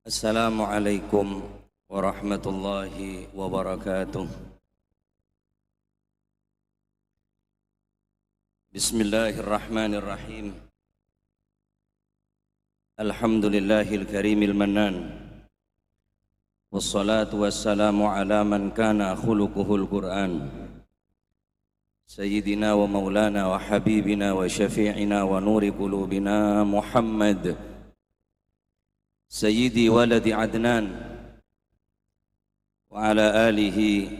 Assalamualaikum warahmatullahi wabarakatuh. Bismillahirrahmanirrahim. Alhamdulillahil karimil mannan. Wassalatu wassalamu ala man kana khuluquhul Qur'an. Sayyidina wa maulana wa habibina wa syafi'ina wa nuri qulubina Muhammad Sayyidi waladi Adnan wa ala alihi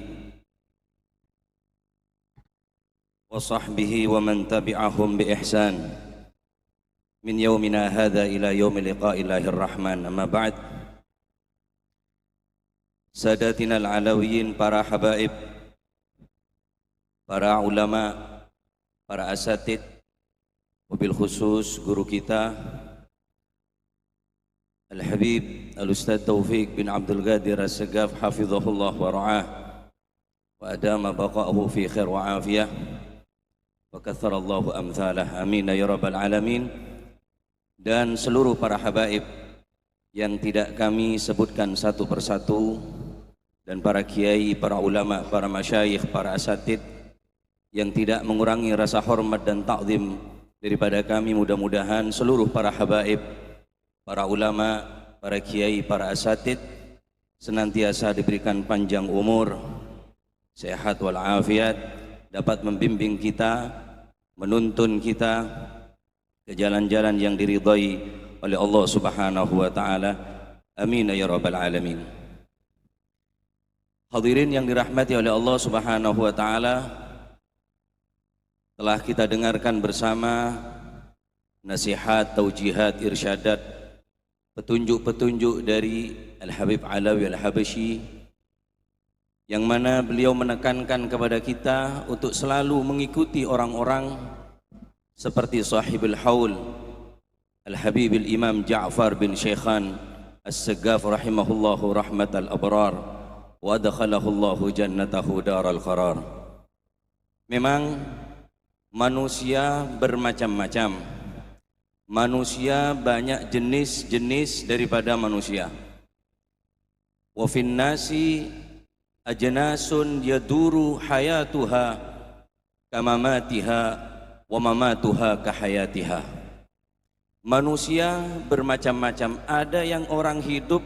wa sahbihi wa man tabi'ahum bi ihsan min yaumina hadha ila yaumi liqa'illahir rahman. Amma ba'd. Sadatina al-alawiyin, para habaib, para ulama, para asatid, wabil khusus guru kita Al-Habib Al-Ustaz Taufiq bin Abdul Qadir As-Sagaf hafizahullah wa ra'ah wa adama baqa'ahu fi khair wa afiyah wa katharallahu amthalah, amin ya rabbal alamin. Dan seluruh para habaib yang tidak kami sebutkan satu persatu, dan para kiai, para ulama, para masyayikh, para asatid yang tidak mengurangi rasa hormat dan ta'zim daripada kami. Mudah-mudahan seluruh para habaib, para ulama, para kiai, para asatid senantiasa diberikan panjang umur, sehat walafiat, dapat membimbing kita, menuntun kita ke jalan-jalan yang diridhai oleh Allah Subhanahu wa taala. Amin ya rabbal alamin. Hadirin yang dirahmati oleh Allah Subhanahu wa taala, telah kita dengarkan bersama nasihat, taujihat, irsyadat, petunjuk-petunjuk dari Al-Habib Alawi Al-Habasyi, yang mana beliau menekankan kepada kita untuk selalu mengikuti orang-orang seperti sahibul haul Al-Habib Al-Imam Ja'far bin Syekhan As-Sagaf rahimahullahu rahmatal abrar wa adkhalahullahu jannatahu daral qarar. Memang manusia bermacam-macam, manusia banyak jenis-jenis daripada manusia. Wa fin nasi ajnasun yaduru hayatuha kamamatiha wa mamatuha kahayatiha. Manusia bermacam-macam, ada yang orang hidup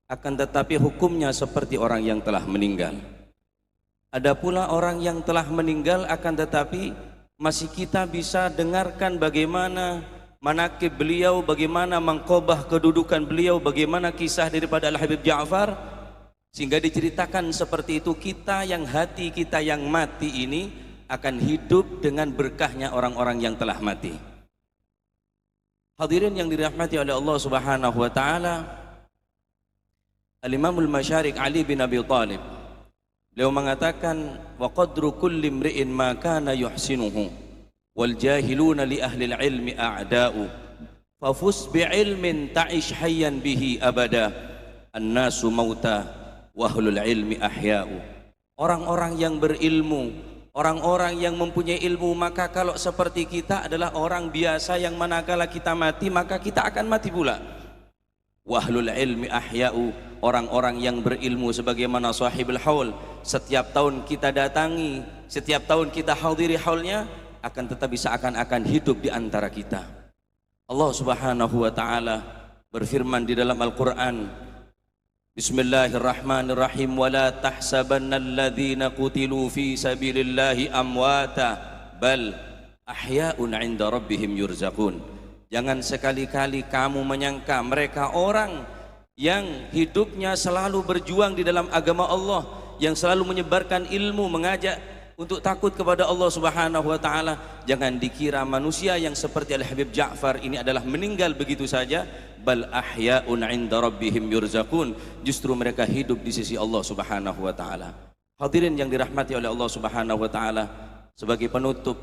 akan tetapi hukumnya seperti orang yang telah meninggal. Ada pula orang yang telah meninggal akan tetapi masih kita bisa dengarkan bagaimana manaqib beliau, bagaimana mangkobah kedudukan beliau, bagaimana kisah daripada Al-Habib Ja'far, sehingga diceritakan seperti itu. Kita yang hati kita yang mati ini akan hidup dengan berkahnya orang-orang yang telah mati. Hadirin yang dirahmati oleh Allah Subhanahu wa taala, Al-Imamul Masyariq Ali bin Abi Thalib, beliau mengatakan, wa qadru kulli imri'in ma kana yuhsinuhu wal jahiluna li ahli ilmi a'da'u fafus bi'ilmin ta'ish hayyan bihi abada annasu mauta wa ahlul ilmi ahya'u. Orang-orang yang berilmu, orang-orang yang mempunyai ilmu, maka kalau seperti kita adalah orang biasa yang manakala kita mati maka kita akan mati pula. Wa ahlul ilmi ahya'u, orang-orang yang berilmu sebagaimana sahibul haul, setiap tahun kita datangi, setiap tahun kita hadiri haulnya, akan tetapi seakan-akan hidup di antara kita. Allah Subhanahu wa taala berfirman di dalam Al-Qur'an, Bismillahirrahmanirrahim, wa la tahsabanna alladhina qutilu fi sabilillahi amwata bal ahya'un 'inda rabbihim yurzaqun. Jangan sekali-kali kamu menyangka mereka orang yang hidupnya selalu berjuang di dalam agama Allah, yang selalu menyebarkan ilmu, mengajak untuk takut kepada Allah Subhanahu wa taala. Jangan dikira manusia yang seperti Al-Habib Ja'far ini adalah meninggal begitu saja. Bal ahya'un 'inda rabbihim yurzaqun, justru mereka hidup di sisi Allah Subhanahu wa taala. Hadirin yang dirahmati oleh Allah Subhanahu wa taala, sebagai penutup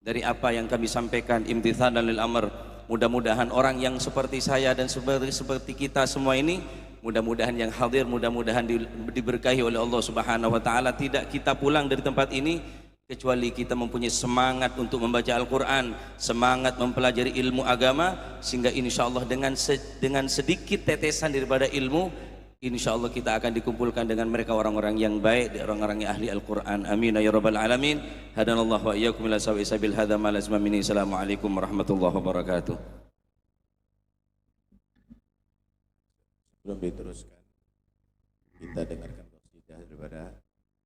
dari apa yang kami sampaikan, imtithalan lil amr, mudah-mudahan orang yang seperti saya dan seperti kita semua ini, mudah-mudahan yang hadir, mudah-mudahan diberkahi oleh Allah Subhanahu wa taala. Tidak kita pulang dari tempat ini kecuali kita mempunyai semangat untuk membaca Al-Quran, semangat mempelajari ilmu agama, sehingga insya Allah dengan sedikit tetesan daripada ilmu, insya Allah kita akan dikumpulkan dengan mereka orang-orang yang baik, orang-orang yang ahli Al-Quran. Amin ya rabbal alamin. Hadanallahu wa iyyakum ila sabil hadza ma lazima minni. Assalamualaikum warahmatullahi wabarakatuh. Belum diteruskan.